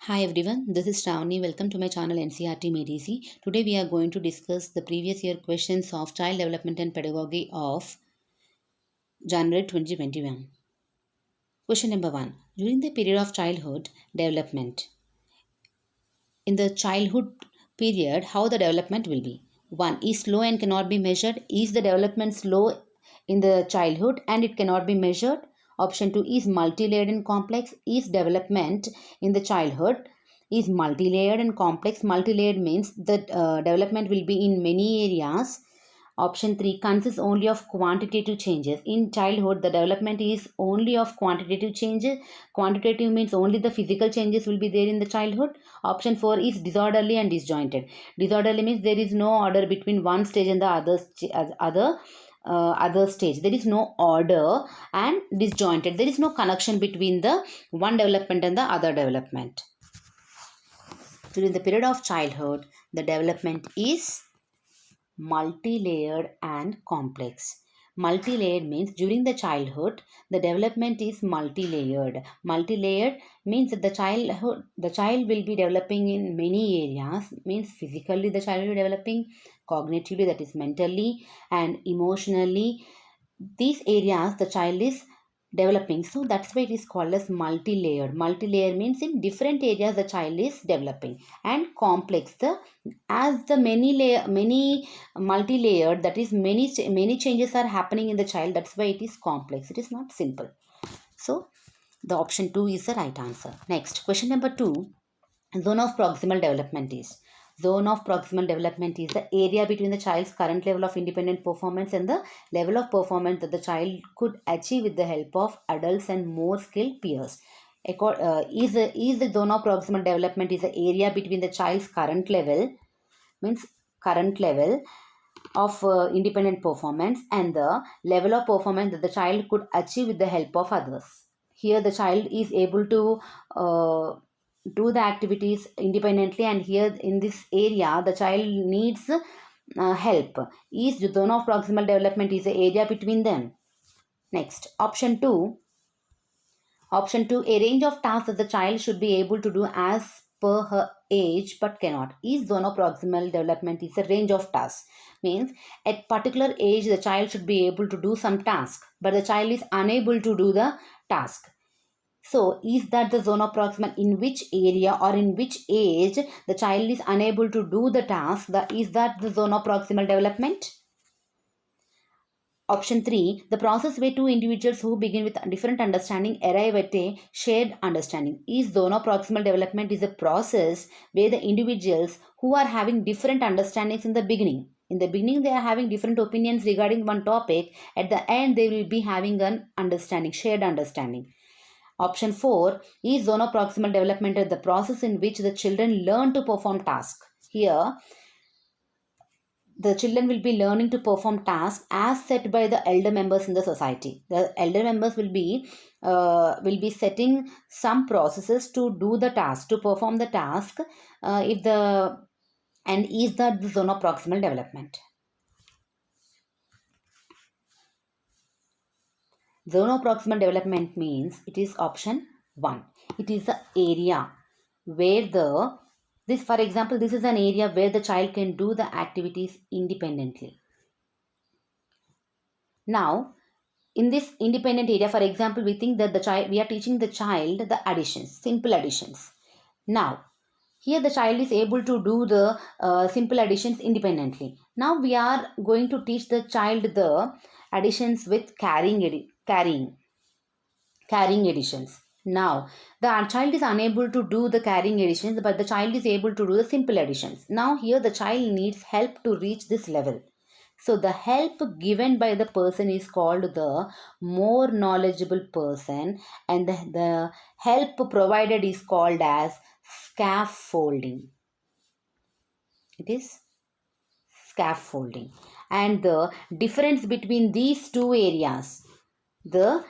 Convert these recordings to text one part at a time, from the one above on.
Hi everyone, this is Shravani. Welcome to my channel NCRT Made Easy. Today we are going to discuss the previous year questions of Child Development and Pedagogy of January 2021. Question number 1. During the period of childhood development, in the childhood period, how the development will be? 1. Is slow and cannot be measured. Is the development slow in the childhood and it cannot be measured? Option 2 is multi-layered and complex. Is development in the childhood is multi-layered and complex. Multi-layered means that development will be in many areas. Option 3 consists only of quantitative changes. In childhood, the development is only of quantitative changes. Quantitative means only the physical changes will be there in the childhood. Option 4 is disorderly and disjointed. Disorderly means there is no order between one stage and the other stage. There is no order, and disjointed. There is no connection between the one development and the other development. During the period of childhood, the development is multi-layered and complex. Multi-layered means during the childhood the development is multi-layered. Multi-layered means that the child will be developing in many areas. Means physically the child will be developing, cognitively, that is mentally, and emotionally. These areas the child is developing, so that's why it is called as multi-layered. Multi-layer means in different areas the child is developing. And complex, the as the many multi-layered, that is many changes are happening in the child, that's why it is complex. It is not simple. So the option 2 is the right answer. Next, question number 2. Zone of proximal development is. Zone of proximal development is the area between the child's current level of independent performance and the level of performance that the child could achieve with the help of adults and more skilled peers. Is the zone of proximal development is the area between the child's current level, means current level of independent performance, and the level of performance that the child could achieve with the help of others. Here the child is able to do the activities independently, and here in this area the child needs help. Is the zone of proximal development is the area between them. Next, option 2. Option 2, a range of tasks that the child should be able to do as per her age but cannot. Is zone of proximal development is a range of tasks. Means at particular age the child should be able to do some task, but the child is unable to do the task. So is that the zone of proximal? In which area or in which age the child is unable to do the task? Is that the zone of proximal development? Option 3, the process where two individuals who begin with different understanding arrive at a shared understanding. Is zone of proximal development is a process where the individuals who are having different understandings in the beginning. In the beginning, they are having different opinions regarding one topic. At the end, they will be having an understanding, shared understanding. Option 4 is zone of proximal development is the process in which the children learn to perform tasks. Here, the children will be learning to perform tasks as set by the elder members in the society. The elder members will be setting some processes to do the task, to perform the task. And is that the zone of proximal development? Zone of proximal development means it is option 1. It is the area where for example, this is an area where the child can do the activities independently. Now, in this independent area, for example, we think that we are teaching the child the additions, simple additions. Now, here the child is able to do the simple additions independently. Now we are going to teach the child the additions with carrying additions. Now, the child is unable to do the carrying additions, but the child is able to do the simple additions. Now, here the child needs help to reach this level. So, the help given by the person is called the more knowledgeable person, and the help provided is called as scaffolding. It is scaffolding. And the difference between these two areas, they will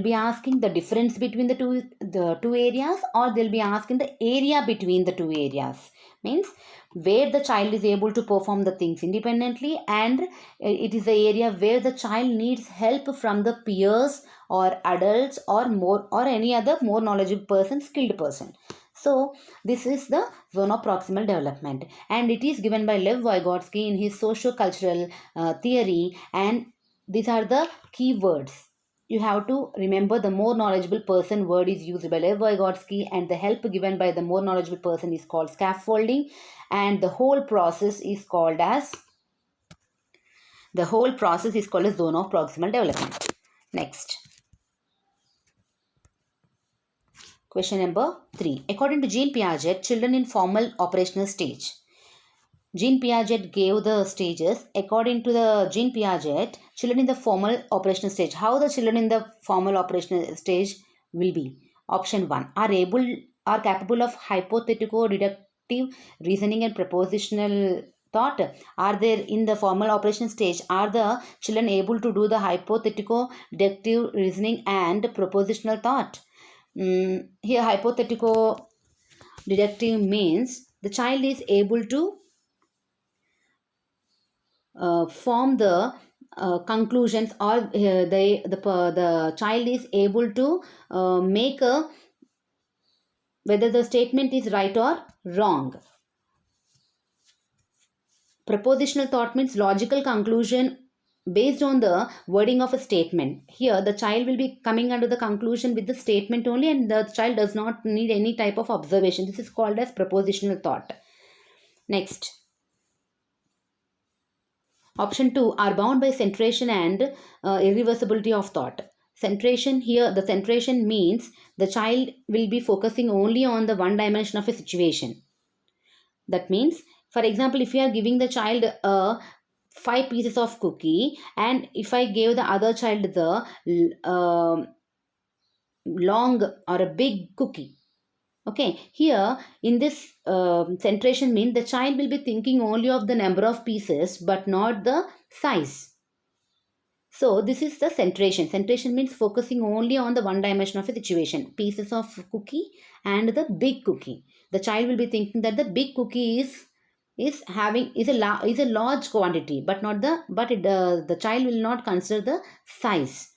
be asking the difference between the two areas, or they'll be asking the area between the two areas. Means where the child is able to perform the things independently, and it is the area where the child needs help from the peers or adults or any other more knowledgeable person, skilled person. So this is the zone of proximal development, and it is given by Lev Vygotsky in his socio-cultural theory, and these are the key words. You have to remember the more knowledgeable person word is used by Lev Vygotsky, and the help given by the more knowledgeable person is called scaffolding, and the whole process is called as a zone of proximal development. Next. Question number 3. According to Jean Piaget, children in formal operational stage. Jean Piaget gave the stages. According to the Jean Piaget, children in the formal operational stage. How the children in the formal operational stage will be? Option 1. Are capable of hypothetico-deductive reasoning and propositional thought. Are there in the formal operational stage? Are the children able to do the hypothetico-deductive reasoning and propositional thought? Here hypothetical deductive means the child is able to form the conclusions, or the child is able to make a whether the statement is right or wrong. Propositional thought means logical conclusion based on the wording of a statement. Here the child will be coming under the conclusion with the statement only, and the child does not need any type of observation. This is called as propositional thought. Next. Option 2 are bound by centration and irreversibility of thought. Centration, here the centration means the child will be focusing only on the one dimension of a situation. That means, for example, if you are giving the child 5 pieces of cookie, and if I gave the other child the long or a big cookie, okay, here in this centration means the child will be thinking only of the number of pieces but not the size. So this is the centration. Centration means focusing only on the one dimension of a situation, pieces of cookie and the big cookie. The child will be thinking that the big cookie is a large quantity, but the child will not consider the size.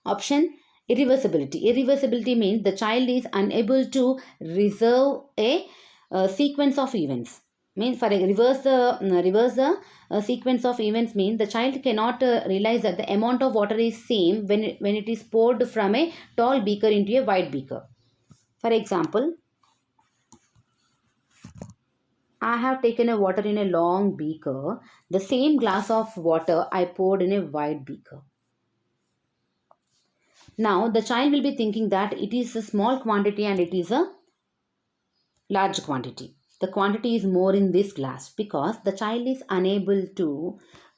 Option irreversibility. Irreversibility means the child is unable to reserve a sequence of events. Means for a reverse the sequence of events means the child cannot realize that the amount of water is same when it is poured from a tall beaker into a wide beaker. For example, I have taken a water in a long beaker. The same glass of water I poured in a wide beaker. Now the child will be thinking that it is a small quantity and it is a large quantity. The quantity is more in this glass because the child is unable to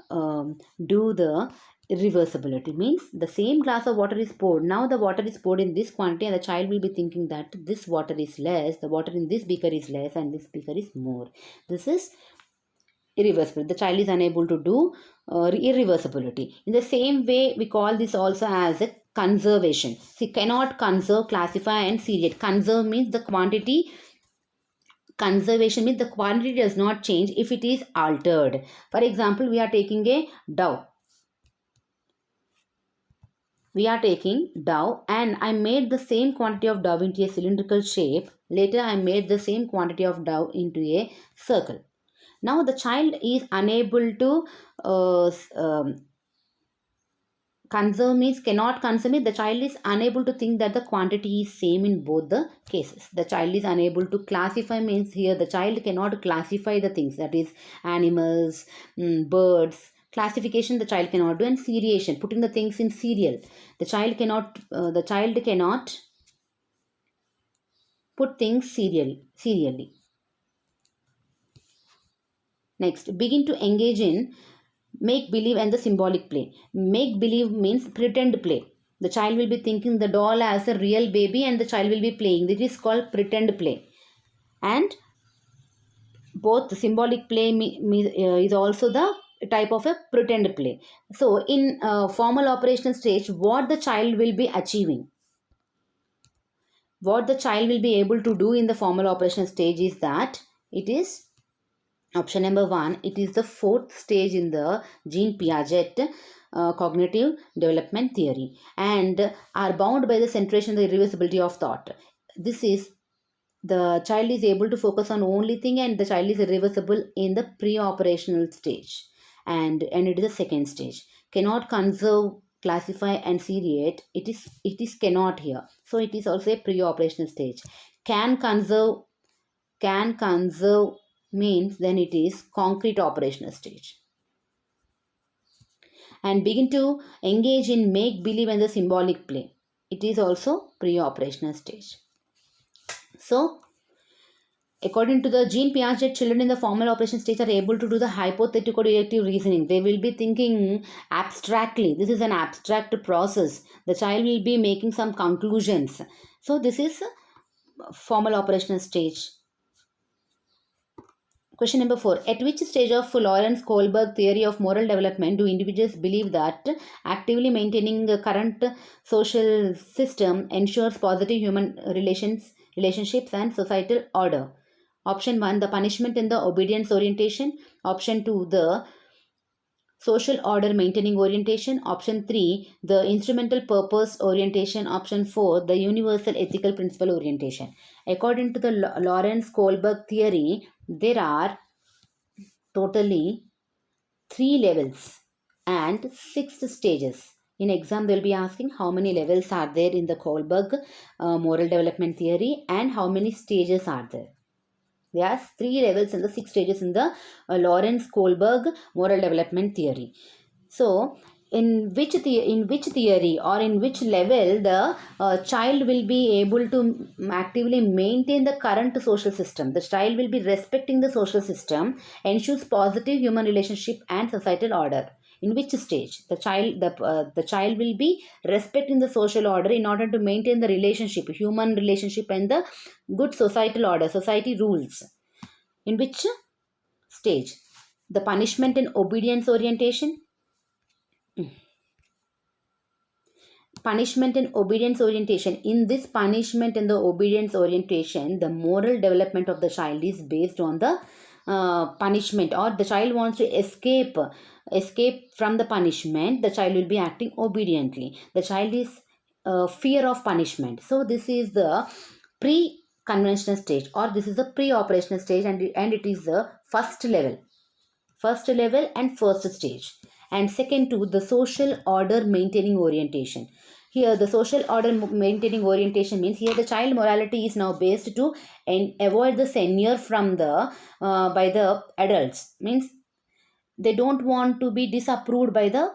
do the irreversibility. Means the same glass of water is poured. Now the water is poured in this quantity and the child will be thinking that this water is less, the water in this beaker is less and this beaker is more. This is irreversible. The child is unable to do irreversibility. In the same way, we call this also as a conservation. See, cannot conserve, classify and seriate. Conserve means the quantity. Conservation means the quantity does not change if it is altered. For example, we are taking a dough. We are taking dough and I made the same quantity of dough into a cylindrical shape. Later, I made the same quantity of dough into a circle. Now the child is unable to conserve means cannot consume it. The child is unable to think that the quantity is same in both the cases. The child is unable to classify means here the child cannot classify the things, that is animals, birds. Classification the child cannot do, and seriation, putting the things in serial. The child cannot put things serially. Next, begin to engage in make believe and the symbolic play. Make believe means pretend play. The child will be thinking the doll as a real baby and the child will be playing. This is called pretend play. And both the symbolic play is also the type of a pretend play. So in formal operational stage, what the child will be achieving, what the child will be able to do in the formal operational stage is that it is Option number 1, it is the fourth stage in the Jean Piaget cognitive development theory and are bound by the centration and the irreversibility of thought. This is the child is able to focus on only thing and the child is irreversible in the pre-operational stage, and it is the second stage. Cannot conserve, classify and seriate, it is cannot here, so it is also a pre-operational stage. Can conserve means then it is concrete operational stage. And begin to engage in make believe and the symbolic play, it is also pre-operational stage. So according to the Jean Piaget, children in the formal operation stage are able to do the hypothetical deductive reasoning. They will be thinking abstractly. This is an abstract process. The child will be making some conclusions. So this is formal operational stage. Question number 4. At which stage of Lawrence Kohlberg theory of moral development do individuals believe that actively maintaining the current social system ensures positive human relationships and societal order? Option 1, the punishment in the obedience orientation. Option 2, the social order maintaining orientation. Option 3, the instrumental purpose orientation. Option 4, the universal ethical principle orientation. According to the Lawrence Kohlberg theory, there are totally 3 levels and 6 stages. In exam, they will be asking how many levels are there in the Kohlberg moral development theory and how many stages are there. There are 3 levels and the 6 stages in the Lawrence Kohlberg moral development theory. So, in which theory or in which level the child will be able to actively maintain the current social system? The child will be respecting the social system, ensures positive human relationship and societal order. In which stage the child will be respecting the social order in order to maintain the relationship, human relationship and the good societal order, society rules. In which stage? The punishment and obedience orientation. Punishment and obedience orientation. In this punishment and the obedience orientation, the moral development of the child is based on the punishment, or the child wants to escape from the punishment. The child will be acting obediently. The child is fear of punishment. So this is the pre-conventional stage, or this is the pre-operational stage, and it is the first level and first stage. And second to the social order maintaining orientation. Here the social order maintaining orientation means here the child morality is now based to avoid the censure from the by the adults, means they don't want to be disapproved by the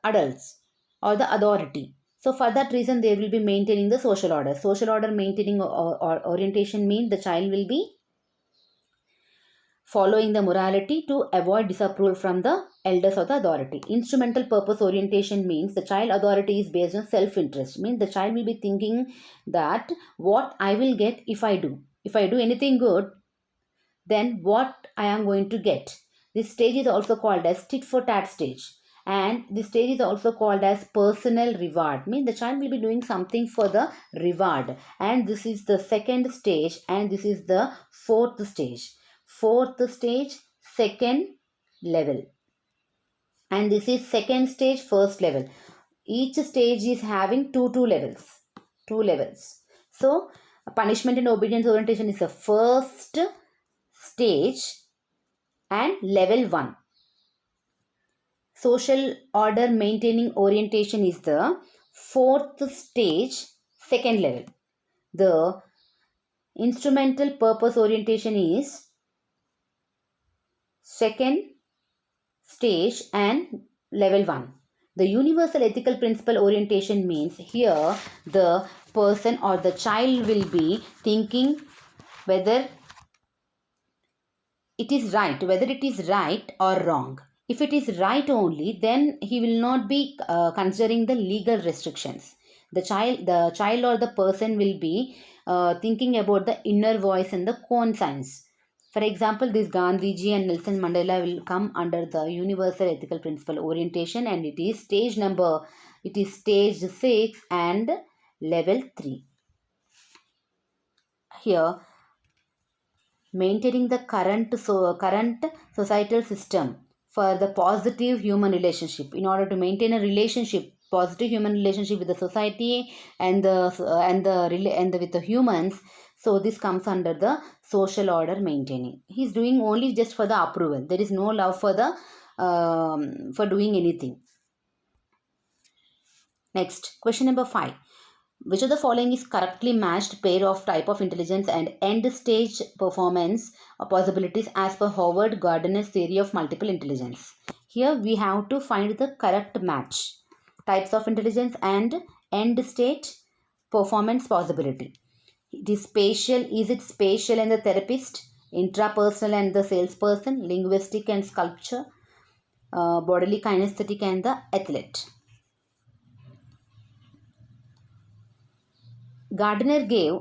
adults or the authority. So for that reason they will be maintaining the social order maintaining orientation means the child will be following the morality to avoid disapproval from the elders or the authority. Instrumental purpose orientation means the child authority is based on self-interest. Means the child will be thinking that what I will get if I do. If I do anything good, then what I am going to get. This stage is also called as tit for tat stage. And this stage is also called as personal reward. Means the child will be doing something for the reward. And this is the second stage, and this is the fourth stage. Fourth stage, second level, and this is second stage, first level. Each stage is having two levels. So punishment and obedience orientation is the first stage and level 1. Social order maintaining orientation is the fourth stage, second level. The instrumental purpose orientation is second stage and level 1. The universal ethical principle orientation means here the person or the child will be thinking whether it is right or wrong. If it is right only, then he will not be considering the legal restrictions. The child or the person will be thinking about the inner voice and the conscience. For example, this Gandhiji and Nelson Mandela will come under the universal ethical principle orientation, and it is stage 6 and level 3. Here maintaining the current societal system for the positive human relationship. In order to maintain a relationship, positive human relationship with the society and with the humans, so this comes under the social order maintaining. He's doing only just for the approval. There is no love for the for doing anything. Next, question number 5. Which of the following is correctly matched pair of type of intelligence and end stage performance possibilities as per Howard Gardner's theory of multiple intelligence? Here we have to find the correct match. Types of intelligence and end state performance possibility. Is it spatial and the therapist, intrapersonal and the salesperson, linguistic and sculpture, bodily kinesthetic and the athlete? Gardner gave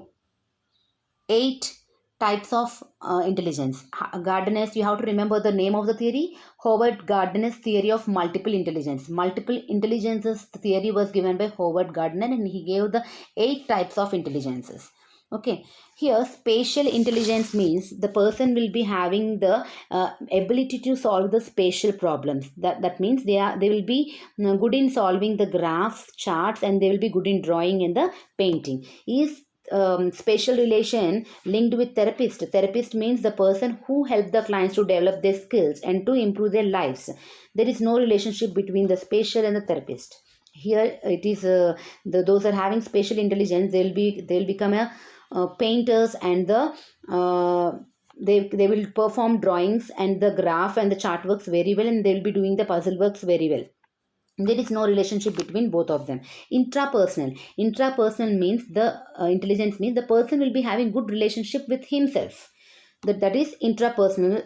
8 types of intelligence. Gardner's, you have to remember the name of the theory, Howard Gardner's theory of multiple intelligence. Multiple intelligences theory was given by Howard Gardner, and he gave the 8 types of intelligences. Okay, here spatial intelligence means the person will be having the ability to solve the spatial problems. That means they will be good in solving the graphs, charts, and they will be good in drawing and the painting. Is spatial relation linked with therapist. Therapist means the person who help the clients to develop their skills and to improve their lives. There is no relationship between the spatial and the therapist. Here it is those are having spatial intelligence, they'll become a painters, and the they will perform drawings and the graph and the chart works very well, and they'll be doing the puzzle works very well. There is no relationship between both of them. Intrapersonal means the intelligence means the person will be having good relationship with himself. That is intrapersonal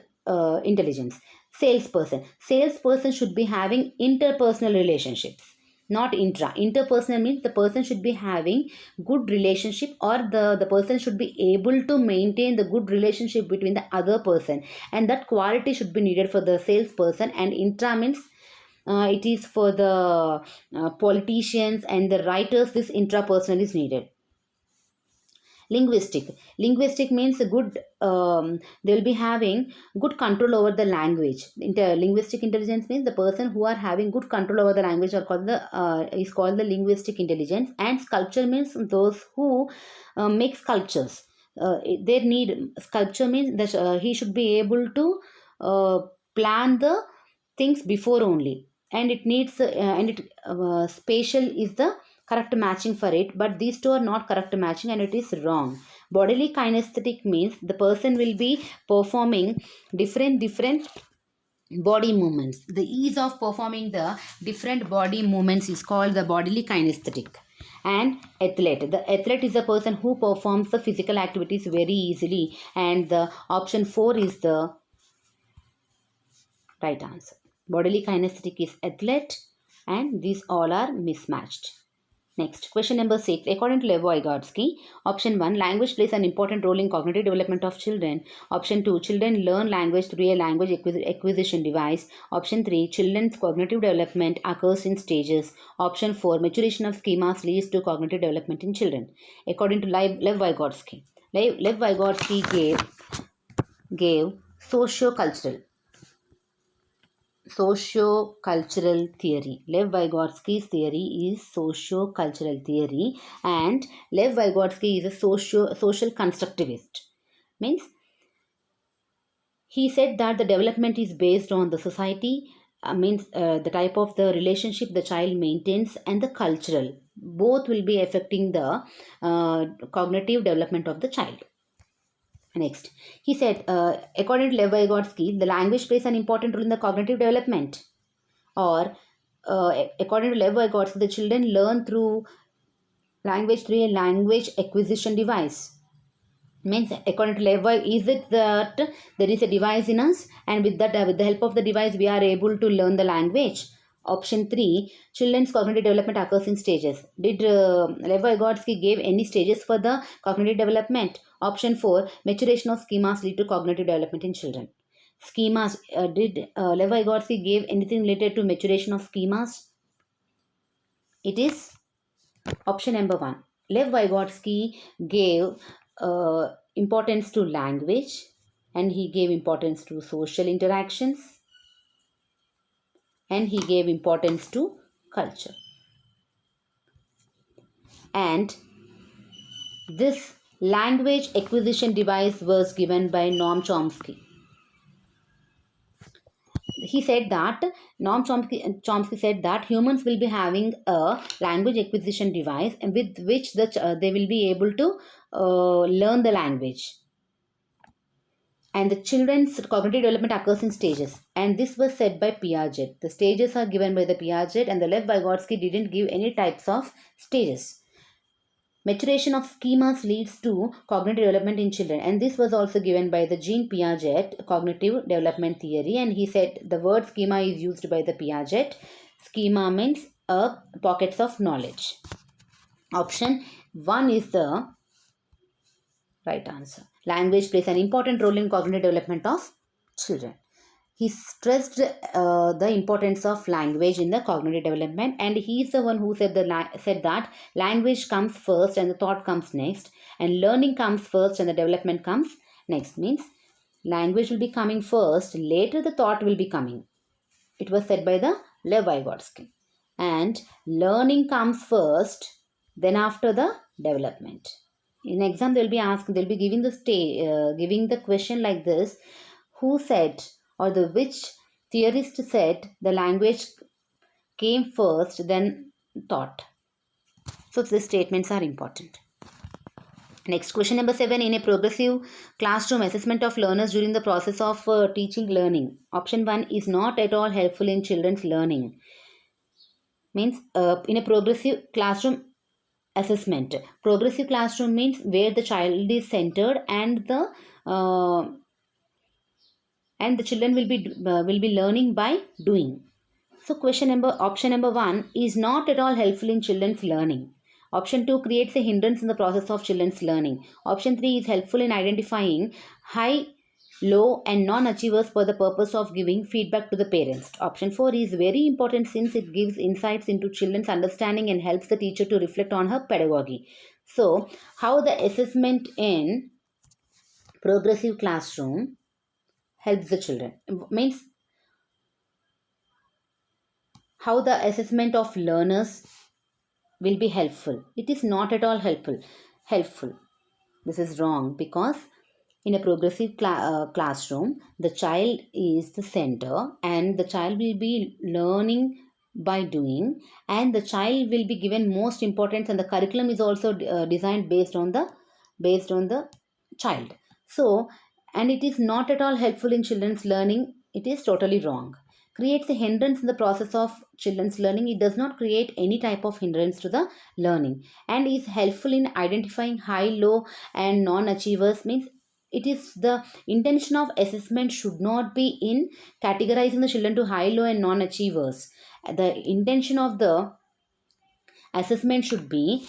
intelligence. Salesperson should be having interpersonal relationships, not interpersonal means the person should be having good relationship, or the person should be able to maintain the good relationship between the other person, and that quality should be needed for the salesperson. And intra means it is for the politicians and the writers. This intrapersonal is needed. Linguistic means a good they will be having good control over the language. Linguistic intelligence means the person who are having good control over the language are called the is called the linguistic intelligence. And sculpture means those who make sculptures. They need sculpture means that he should be able to plan the things before only, and it needs and it spatial is the correct matching for it, but these two are not correct matching, and it is wrong. Bodily kinesthetic means the person will be performing different body movements. The ease of performing the different body movements is called the bodily kinesthetic. And the athlete is a person who performs the physical activities very easily, and the option 4 is the right answer. Bodily kinesthetic is athlete, and these all are mismatched. Next, question number 6. According to Lev Vygotsky, option 1, language plays an important role in cognitive development of children. Option 2, children learn language through a language acquisition device. Option 3, children's cognitive development occurs in stages. Option 4, maturation of schemas leads to cognitive development in children. According to Lev Vygotsky, Lev Vygotsky gave socio-cultural theory. Lev Vygotsky's theory is socio-cultural theory, and Lev Vygotsky is a social constructivist. Means he said that the development is based on the society, the type of the relationship the child maintains, and the cultural. Both will be affecting the cognitive development of the child. Next, he said, according to Lev Vygotsky, the language plays an important role in the cognitive development. Or, according to Lev Vygotsky, the children learn through language through a language acquisition device. Means, according to Lev, is it that there is a device in us, and with that, with the help of the device, we are able to learn the language? Option 3, children's cognitive development occurs in stages. Did Lev Vygotsky give any stages for the cognitive development? Option 4, maturation of schemas lead to cognitive development in children. Schemas, did Lev Vygotsky give anything related to maturation of schemas? It is option number 1. Lev Vygotsky gave importance to language, and he gave importance to social interactions, and he gave importance to culture. And this language acquisition device was given by Noam Chomsky. He said that Chomsky said that humans will be having a language acquisition device with which they will be able to learn the language. And the children's cognitive development occurs in stages. And this was said by Piaget. The stages are given by the Piaget, and the Lev Vygotsky didn't give any types of stages. Maturation of schemas leads to cognitive development in children, and this was also given by the Jean Piaget cognitive development theory. And he said the word schema is used by the Piaget. Schema means pockets of knowledge. Option 1 is the right answer. Language plays an important role in cognitive development of children. He stressed the importance of language in the cognitive development, and he is the one who said that language comes first and the thought comes next, and learning comes first and the development comes next. Means language will be coming first, later the thought will be coming. It was said by the Lev Vygotsky. And learning comes first, then after the development. In exam they'll be giving the question like this: who said, or which theorist said the language came first, then thought? So these statements are important. Next, question number 7. In a progressive classroom, assessment of learners during the process of teaching learning. Option 1 is not at all helpful in children's learning. Means in a progressive classroom assessment. Progressive classroom means where the child is centered and the children will be learning by doing. So option number 1 is not at all helpful in children's learning. Option 2 creates a hindrance in the process of children's learning. Option 3 is helpful in identifying high, low and non-achievers for the purpose of giving feedback to the parents. Option 4 is very important since it gives insights into children's understanding and helps the teacher to reflect on her pedagogy. So, how the assessment in progressive classroom helps the children? Means how the assessment of learners will be helpful. It is not at all helpful. This is wrong, because in a progressive classroom, the child is the center and the child will be learning by doing, and the child will be given most importance, and the curriculum is also designed based on the child. So, and it is not at all helpful in children's learning. It is totally wrong. Creates a hindrance in the process of children's learning. It does not create any type of hindrance to the learning, and is helpful in identifying high, low and non-achievers. Means it is the intention of assessment should not be in categorizing the children to high, low and non-achievers. The intention of the assessment should be,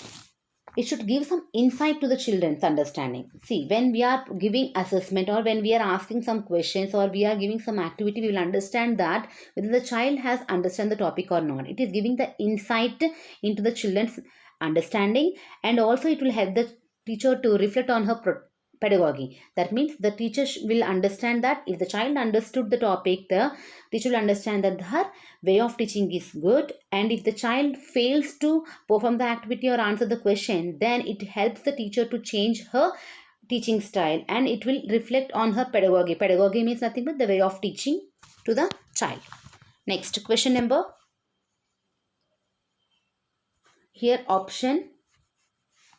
it should give some insight to the children's understanding. See, when we are giving assessment or when we are asking some questions or we are giving some activity, we will understand that whether the child has understand the topic or not. It is giving the insight into the children's understanding, and also it will help the teacher to reflect on her pedagogy. That means the teacher will understand that if the child understood the topic, the teacher will understand that her way of teaching is good, and if the child fails to perform the activity or answer the question, then it helps the teacher to change her teaching style, and it will reflect on her pedagogy. Pedagogy means nothing but the way of teaching to the child. Next, question number, here option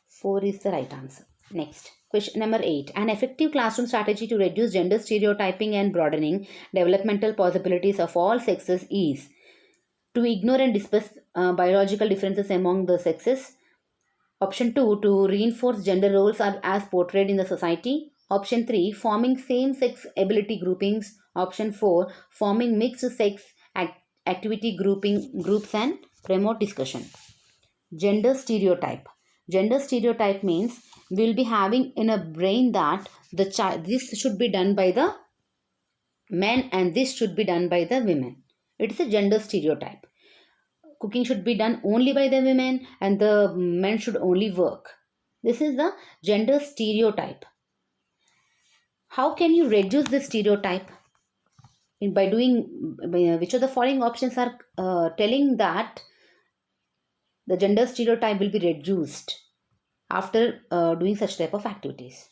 4 is the right answer. Next, question number 8. An effective classroom strategy to reduce gender stereotyping and broadening developmental possibilities of all sexes is to ignore and discuss biological differences among the sexes. Option 2, to reinforce gender roles as portrayed in the society. Option 3, forming same-sex ability groupings. Option 4, forming mixed-sex activity groups and promote discussion. Gender stereotype. Gender stereotype means we will be having in a brain that this should be done by the men and this should be done by the women. It is a gender stereotype. Cooking should be done only by the women and the men should only work. This is the gender stereotype. How can you reduce this stereotype? By doing, which of the following options are telling that the gender stereotype will be reduced after doing such type of activities?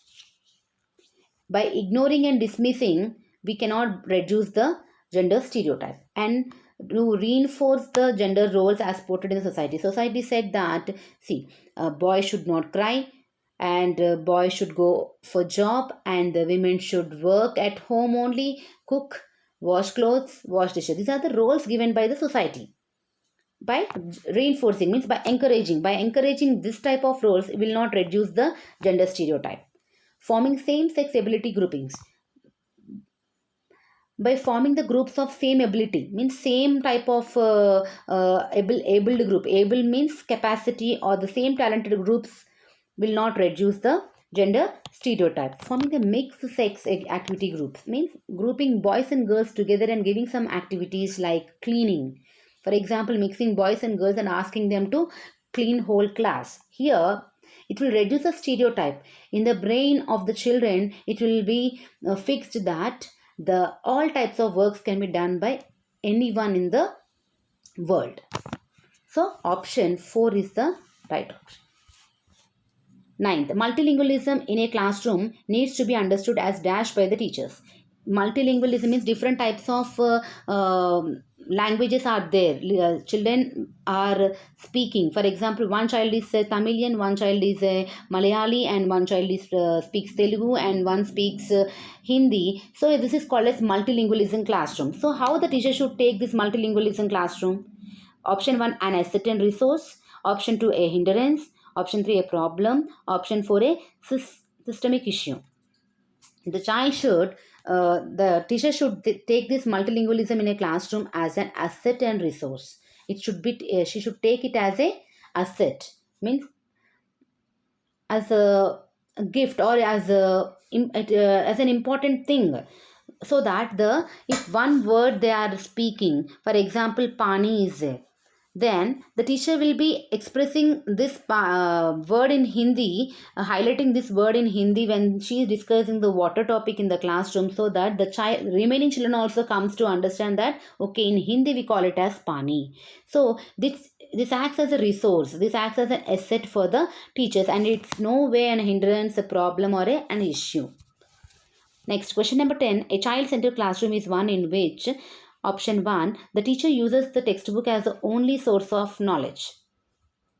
By ignoring and dismissing, we cannot reduce the gender stereotype. And to reinforce the gender roles as portrayed in the society, society said that, see, a boy should not cry, and boys should go for job, and the women should work at home only, cook, wash clothes, wash dishes. These are the roles given by the society. By reinforcing means by encouraging this type of roles, it will not reduce the gender stereotype. Forming same-sex ability groupings. By forming the groups of same ability means same type of abled group. Able means capacity, or the same talented groups will not reduce the gender stereotype. Forming the mixed sex activity groups means grouping boys and girls together and giving some activities like cleaning. For example, mixing boys and girls and asking them to clean whole class. Here, it will reduce the stereotype. In the brain of the children, it will be fixed that the all types of works can be done by anyone in the world. So option 4 is the right option. Ninth, multilingualism in a classroom needs to be understood as dash by the teachers. Multilingualism means different types of languages are there. Children are speaking. For example, one child is Tamilian, one child is Malayali, and one child is speaks Telugu, and one speaks Hindi. So this is called as multilingualism classroom. So how the teacher should take this multilingualism classroom? Option 1, an asset and resource. Option 2, a hindrance. Option 3, a problem. Option 4, a systemic issue. The child should, the teacher should take this multilingualism in a classroom as an asset and resource. It should be, she should take it as a asset, means as a gift, or as an important thing, so that the if one word they are speaking, for example, pani is there, then the teacher will be expressing this word in Hindi, highlighting this word in Hindi when she is discussing the water topic in the classroom, so that the child, remaining children also comes to understand that, okay, in Hindi we call it as pani. So this acts as a resource, this acts as an asset for the teachers, and it's no way an hindrance, a problem, or an issue. Next, question number 10. A child-centered classroom is one in which option 1, the teacher uses the textbook as the only source of knowledge.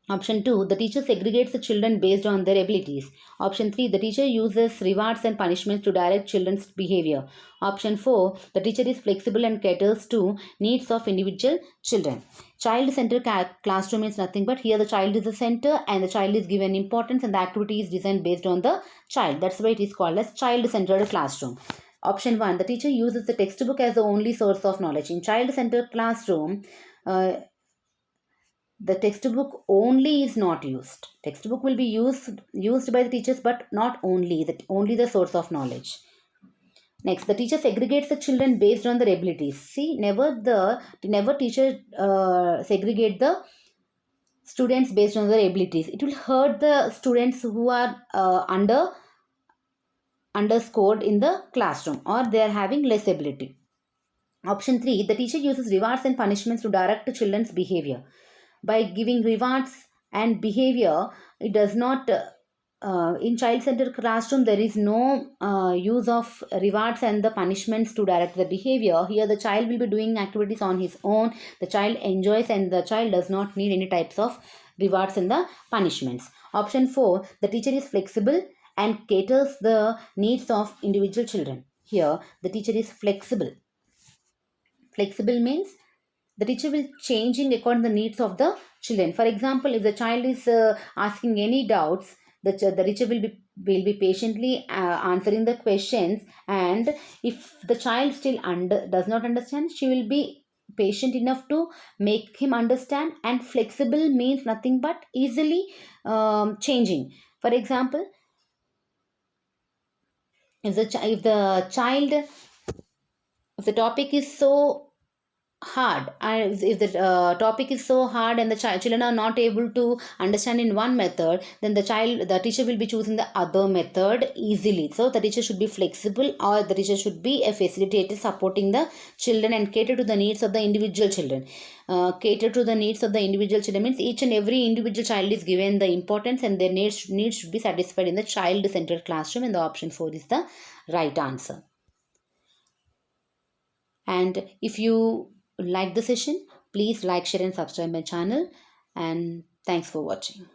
Option 2, the teacher segregates the children based on their abilities. Option 3, the teacher uses rewards and punishments to direct children's behavior. Option 4, the teacher is flexible and caters to needs of individual children. Child-centered classroom is nothing but here the child is the center and the child is given importance and the activity is designed based on the child. That's why it is called as child-centered classroom. Option 1, the teacher uses the textbook as the only source of knowledge. In child-centered classroom, the textbook only is not used. Textbook will be used by the teachers, but not only, only the source of knowledge. Next, the teacher segregates the children based on their abilities. See, never teacher segregate the students based on their abilities. It will hurt the students who are underscored in the classroom, or they are having less ability. Option 3, the teacher uses rewards and punishments to direct children's behavior. By giving rewards and behavior, it does not, in child-centered classroom, there is no use of rewards and the punishments to direct the behavior. Here, the child will be doing activities on his own. The child enjoys and the child does not need any types of rewards and the punishments. Option 4, the teacher is flexible and caters the needs of individual children. Here, the teacher is flexible. Flexible means the teacher will changing according to the needs of the children. For example, if the child is asking any doubts, the teacher will be patiently answering the questions, and if the child still does not understand, she will be patient enough to make him understand. And flexible means nothing but easily changing. For example, if the topic is so hard, and if the topic is so hard and the children are not able to understand in one method, then the teacher will be choosing the other method easily. So the teacher should be flexible, or the teacher should be a facilitator supporting the children and cater to the needs of the individual children. Cater to the needs of the individual children means each and every individual child is given the importance, and their needs should be satisfied in the child centered classroom, and the option 4 is the right answer. And if you like the session, please like, share and subscribe my channel, and thanks for watching.